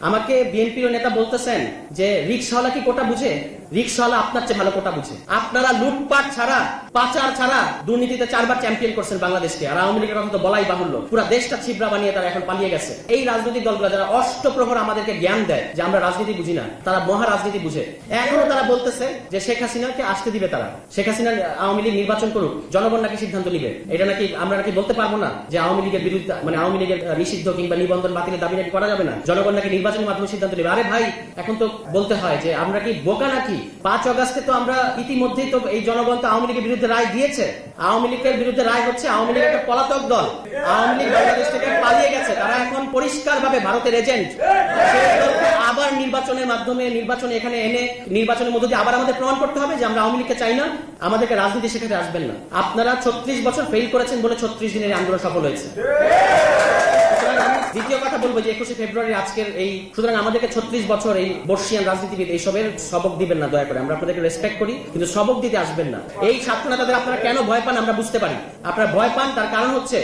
আমাকে বিএনপির নেতা বলতেছেন যে রিকশাওয়ালা কি কোটা বুঝে? রিকশাওয়ালা আপনার চেয়ে ভালো কোটা বুঝে। আপনারা লুটপাট ছাড়া, পাচার ছাড়া দুর্নীতিতে 4 বার চ্যাম্পিয়ন করছেন বাংলাদেশকে। আর আওয়ামী লীগের কথা তো বলাই বাহুল্য, পুরো দেশটা ছিবড়া বানিয়ে তারা এখন পালিয়ে গেছে। এই রাজনৈতিক দলগুলো যারা অষ্টপ্রহর আমাদেরকে জ্ঞান দেয় যে আমরা রাজনীতি বুঝি না, তারা মহা রাজনীতি বুঝে। এখনো তারা বলতেছে যে শেখ হাসিনাকে আসতে দিবে তারা, শেখ হাসিনা আওয়ামী লীগ নির্বাচন করুক, জনগণ নাকি সিদ্ধান্ত নিবে। এটা নাকি আমরা নাকি বলতে পারবো না যে আওয়ামী লীগের বিরুদ্ধে, মানে আওয়ামী লীগের নিষিদ্ধ কিংবা নিবন্ধন বাতিলের দাবি নাকি করা যাবে না, জনগণ নাকি নির্বাচনের মাধ্যমে সিদ্ধান্ত নেবে। আরে ভাই, এখন তো বলতে হয় যে আমরা কি বোকা নাকি? 5 অগাস্টে তো আমরা ইতিমধ্যেই তো এই জনগণ তো আওয়ামী লীগের বিরুদ্ধে রায় দিয়েছে। আওয়ামী লীগের বিরুদ্ধে রায় হচ্ছে আওয়ামী লীগ একটা পলাতক দল, আওয়ামী লীগ বাংলাদেশ থেকে পালিয়ে গেছে, তারা এখন পরিষ্কার ভাবে ভারতের এজেন্ট। আবার নির্বাচনের মাধ্যমে নির্বাচনে এখানে এনে নির্বাচনের মধ্যে দিয়ে আবার আমাদের প্রমাণ করতে হবে যে আমরা আওয়ামী লীগকে চাই না, আমাদেরকে রাজনীতি শেখাতে আসবেন না। আপনারা 36 বছর ফেল করেছেন বলে 36 দিনের আন্দোলন সফল হয়েছে। দ্বিতীয় কথা বলবো যে 21শে ফেব্রুয়ারি আজকের এই, সুতরাং আমাদেরকে 36 বছর এই বর্ষিয়ান রাজনীতিবিদ এইসবের সবক দিবেন না দয়া করে। আমরা আপনাদেরকে রেসপেক্ট করি, কিন্তু সবক দিতে আসবেন না। এই ছাত্র নেতাদের আপনারা কেন ভয় পান আমরা বুঝতে পারি। আপনারা ভয় পান তার কারণ হচ্ছে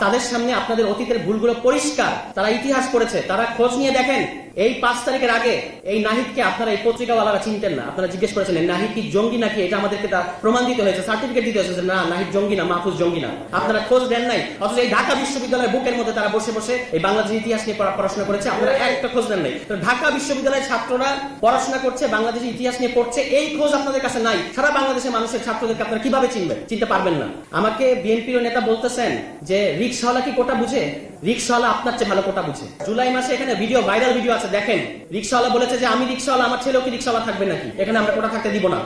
তাদের সামনে আপনাদের অতীতের ভুলগুলো পরিষ্কার, তারা ইতিহাস পড়েছে, তারা খোঁজ নিয়ে দেখেন। এই 5 তারিখের আগে এই নাহিদকে আপনারা এই পত্রিকাওয়ালারা চিনতেন না। আপনারা জিজ্ঞেস করেছিলেন নাহিদ কি জঙ্গি নাকি, এটা আমাদেরকে তা প্রমাণ দিতে হয়েছে, সার্টিফিকেট দিতে হয়েছে না নাহিদ জঙ্গি না, মাহফুজ জঙ্গি না। আপনারা খোঁজ দেন নাই, অথচ এই ঢাকা বিশ্ববিদ্যালয়ের বুকের মধ্যে তারা বসে বসে এই বাংলাদেশের ইতিহাস নিয়ে পড়াশোনা করেছে, আপনারা একটা খোঁজ দেন নাই। তো ঢাকা বিশ্ববিদ্যালয়ের ছাত্ররা পড়াশোনা করছে, বাংলাদেশের ইতিহাস নিয়ে পড়ছে, এই খোঁজ আপনাদের কাছে নাই। সারা বাংলাদেশের মানুষের ছাত্রদেরকে আপনারা কিভাবে চিনবেন? চিনতে পারবেন না। আমাকে বিএনপির নেতা বলতেছেন যে রিকশাওয়ালা কি কোটা বুঝে? রিকশাওয়ালা আপনার চেয়ে ভালো কোটা বুঝে। জুলাই মাসে এখানে ভিডিও, ভাইরাল ভিডিও আছে, দেখেন। রিকশাওয়ালা বলেছে যে আমি রিকশাওয়ালা, আমার ছেলেও কি রিকশাওয়ালা থাকবে নাকি? এখানে আমরা কোটা থাকতে দিব না।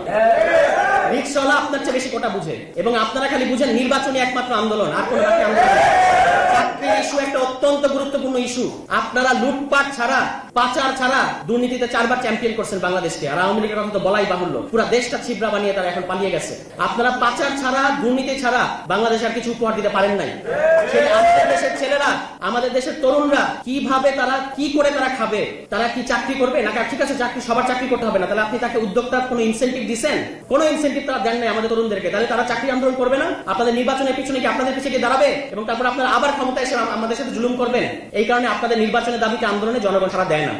রিকশাওয়ালা আপনার চেয়ে বেশি কোটা বুঝে, এবং আপনারা খালি বুঝেন নির্বাচনী একমাত্র আন্দোলন, আর কোনো বাকি আন্দোলন নেই। চাকরির ইস্যু একটা অত্যন্ত গুরুত্বপূর্ণ ইস্যু। আপনারা লুটপাট ছাড়া, পাচার ছাড়া দুর্নীতিতে 4 বার চ্যাম্পিয়ন করছেন বাংলাদেশকে। আর আওয়ামী লীগের কথা তো বলাই বাহুল্য, পুরো দেশটা ছিবড়া বানিয়ে তারা এখন পালিয়ে গেছে। আপনারা পাচার ছাড়া, দুর্নীতি ছাড়া বাংলাদেশ আর কিছু উপহার দিতে পারেন নাই। আমাদের দেশের ছেলেরা, আমাদের দেশের তরুণরা কিভাবে, তারা কি করে তারা খাবে? তারা কি চাকরি করবে না? ঠিক আছে, চাকরি সবার চাকরি করতে হবে না, তাহলে আপনি তাকে উদ্যোক্তার কোনো ইনসেন্টিভ দিচ্ছেন? কোনো ইনসেন্টিভ তারা দেন নাই আমাদের তরুণদেরকে, তাহলে তারা চাকরি আন্দোলন করবে না? আপনাদের নির্বাচনের পিছনে কি আপনাদের পিছিয়ে গিয়ে দাঁড়াবে এবং তারপর আপনারা আবার ক্ষমতায় এসে আমাদের সাথে জুলুম করবেন? এই কারণে আপনাদের নির্বাচনের দাবিতে আন্দোলনে জনগণ সাড়া দেয় না।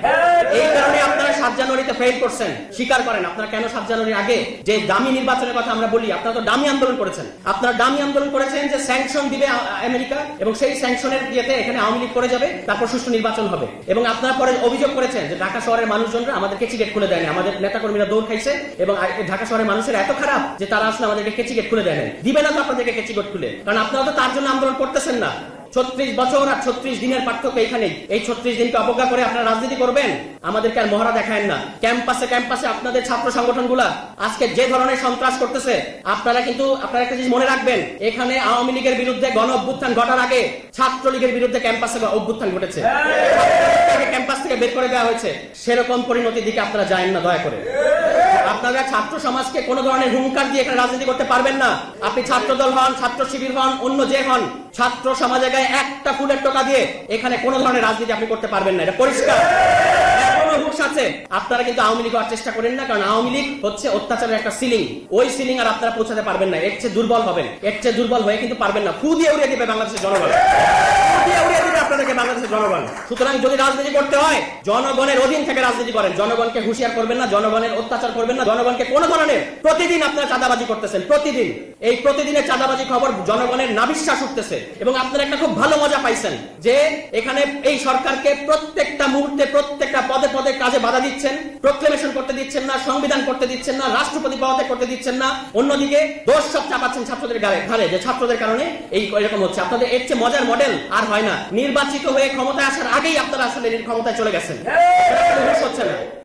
এই কারণে আপনারা 7 জানুয়ারিতে ফেল করছেন। স্বীকার করেন আপনারা কেন 7 জানুয়ারির আগে যে দামি নির্বাচনের কথা আমরা বলি, আপনারা তো দামি আন্দোলন করেছেন। আপনারা দামি আন্দোলন করেছেন যে স্যাংশন দিবে আমেরিকা, এবং সেই স্যাংশনের ইয়েতে এখানে আওয়ামী লীগ করে যাবে, তারপর সুষ্ঠু নির্বাচন হবে। এবং আপনারা পরে অভিযোগ করেছেন যে ঢাকা শহরের মানুষজনরা আমাদেরকে টিকিট খুলে দেয়নি, আমাদের নেতাকর্মীরা দৌড় খাইছে, এবং ঢাকা শহরের মানুষের এত খারাপ যে তারা আসলে আমাদেরকে টিকিট খুলে দেয়নি। দিবে না তো আপনাদেরকে টিকিট খুলে, কারণ আপনারা তো তার জন্য আন্দোলন করতেছেন না। 36 বছর আর 36 দিনের পার্থক্য এখানেই। এই 36 দিনকে অবজ্ঞা করে আপনারা রাজনীতি করবেন, আমাদেরকে আর মহড়া দেখায়েন না। ক্যাম্পাসে ক্যাম্পাসে আপনাদের ছাত্র সংগঠনগুলা আজকে যে ধরনের সন্ত্রাস করতেছে, আপনারা কিন্তু আপনারা একটা জিনিস মনে রাখবেন, এখানে আওয়ামী লীগের বিরুদ্ধে গণ অভ্যুত্থান ঘটার আগে ছাত্রলীগের বিরুদ্ধে ক্যাম্পাসে অভ্যুত্থান ঘটেছে, ক্যাম্পাস থেকে বের করে দেওয়া হয়েছে। সেরকম পরিণতির দিকে আপনারা যায়েন না দয়া করে। আপনারা ছাত্র সমাজকে কোন ধরনের হুঙ্কার দিয়ে এখানে রাজনীতি করতে পারবেন না। আপনি ছাত্র দল হন, ছাত্র শিবির হন, অন্য যে হন, ছাত্র সমাজে গায়ে একটা ফুলের টোকা দিয়ে এখানে কোন ধরনের রাজনীতি আপনি করতে পারবেন না, এটা পরিষ্কার। আছে আপনারা কিন্তু আওয়ামী লীগ হওয়ার চেষ্টা করেন না, কারণ আওয়ামী লীগ হচ্ছে অত্যাচারের একটা সিলিং, ওই সিলিং আর আপনারা পৌঁছাতে পারবেন না। এর চেয়ে দুর্বল হবেন, এর চেয়ে দুর্বল হয়ে কিন্তু পারবেন না। ফু দিয়ে উড়িয়ে দিবে বাংলাদেশের জনগণ, আপনাদেরকে বাংলাদেশের জনগণ। সুতরাং যদি রাজনীতি করতে হয় জনগণের অধীন থেকে রাজনীতি করেন, জনগণকে হুঁশিয়ার করবেন না, জনগণের অত্যাচার করবেন না, জনগণকে কোন ধরনের। প্রতিদিন আপনারা চাঁদাবাজি করতেছেন, প্রতিদিন এই প্রতিদিনের চাঁদাবাজি খবর জনগণের নাবিশ্বাস উঠতেছে, এবং আপনারা একটা খুব ভালো মজা পাইছেন যে এখানে এই সরকারকে প্রত্যেকটা মুহূর্তে, প্রত্যেকটা পদে পদে কাজে বাধা দিচ্ছেন, প্রোক্লেমেশন করতে দিচ্ছেন না, সংবিধান করতে দিচ্ছেন না, রাষ্ট্রপতি পদে করতে দিচ্ছেন না। অন্যদিকে দোষ সব চাপাচ্ছেন ছাত্রদের ঘাড়ে, যে ছাত্রদের কারণে এই এরকম হচ্ছে। আপনাদের এর চেয়ে মজার মডেল আর হয় না। নির্বাচিত হয়ে ক্ষমতায় আসার আগেই আপনারা আসলে ক্ষমতায় চলে গেছেন, হচ্ছে না।